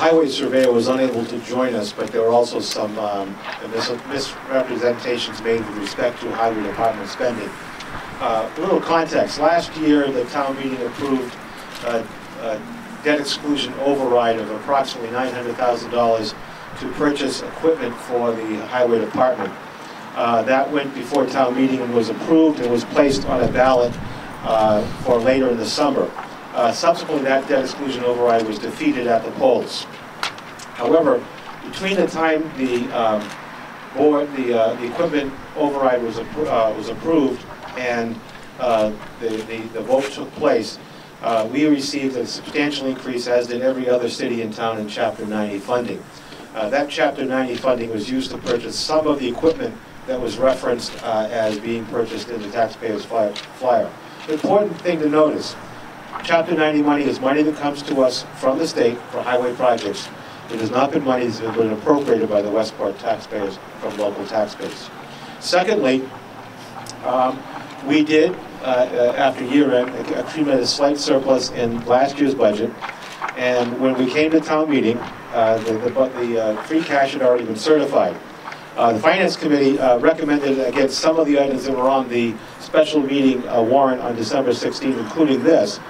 highway surveyor was unable to join us, but there were also some misrepresentations made with respect to highway department spending. A little context. Last year, the town meeting approved a debt exclusion override of approximately $900,000 to purchase equipment for the highway department. That went before town meeting and was approved and was placed on a ballot for later in the summer. Subsequently, that debt exclusion override was defeated at the polls. However, between the time the equipment override was approved and the vote took place, we received a substantial increase, as did every other city and town, in Chapter 90 funding. That Chapter 90 funding was used to purchase some of the equipment that was referenced as being purchased in the taxpayers' flyer. The important thing to notice, Chapter 90 money is money that comes to us from the state for highway projects. It has not been money that has been appropriated by the Westport taxpayers from local taxpayers. Secondly, we did, after year-end, accumulate a slight surplus in last year's budget, and when we came to town meeting, the free cash had already been certified. The Finance Committee recommended against some of the items that were on the special meeting warrant on December 16th, including this,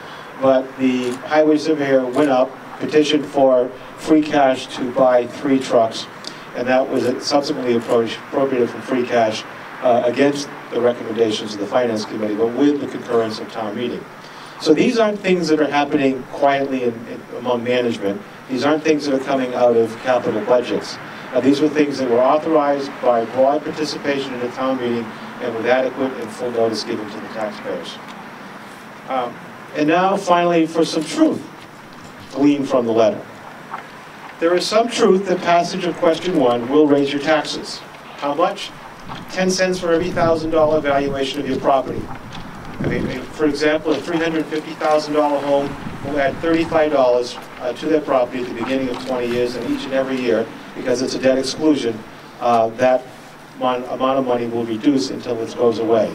but the highway surveyor went up, petitioned for free cash to buy 3 trucks, and that was subsequently appropriated from free cash against the recommendations of the Finance Committee, but with the concurrence of town meeting. So these aren't things that are happening quietly among management. These aren't things that are coming out of capital budgets. These were things that were authorized by broad participation in the town meeting and with adequate and full notice given to the taxpayers. And now, finally, for some truth gleaned from the letter. There is some truth that passage of question 1 will raise your taxes. How much? 10 cents for every $1,000 valuation of your property. I mean, for example, a $350,000 home will add $35 to their property at the beginning of 20 years, and each and every year, because it's a debt exclusion, that amount of money will reduce until it goes away.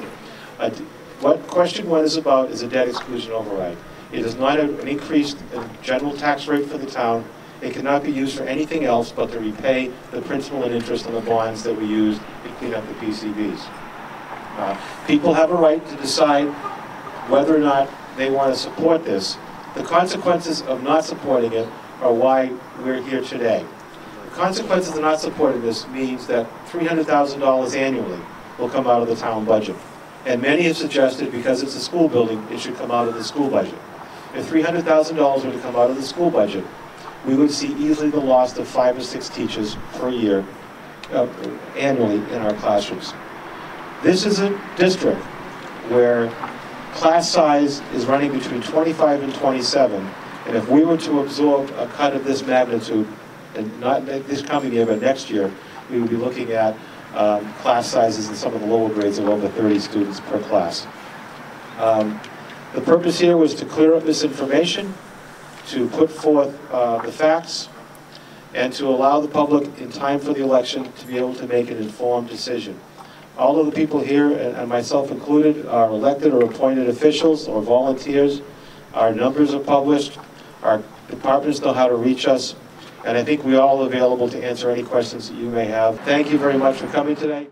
What question 1 is about is a debt exclusion override. It is not an increased general tax rate for the town. It cannot be used for anything else but to repay the principal and interest on the bonds that we used to clean up the PCBs. People have a right to decide whether or not they want to support this. The consequences of not supporting it are why we're here today. The consequences of not supporting this means that $300,000 annually will come out of the town budget. And many have suggested, because it's a school building, it should come out of the school budget. If $300,000 were to come out of the school budget, we would see easily the loss of 5 or 6 teachers per year, annually in our classrooms. This is a district where class size is running between 25 and 27, and if we were to absorb a cut of this magnitude, and not this coming year, but next year, we would be looking at class sizes in some of the lower grades of over 30 students per class. The purpose here was to clear up this information, to put forth the facts, and to allow the public in time for the election to be able to make an informed decision. All of the people here, and myself included, are elected or appointed officials or volunteers. Our numbers are published. Our departments know how to reach us. And I think we're all available to answer any questions that you may have. Thank you very much for coming today.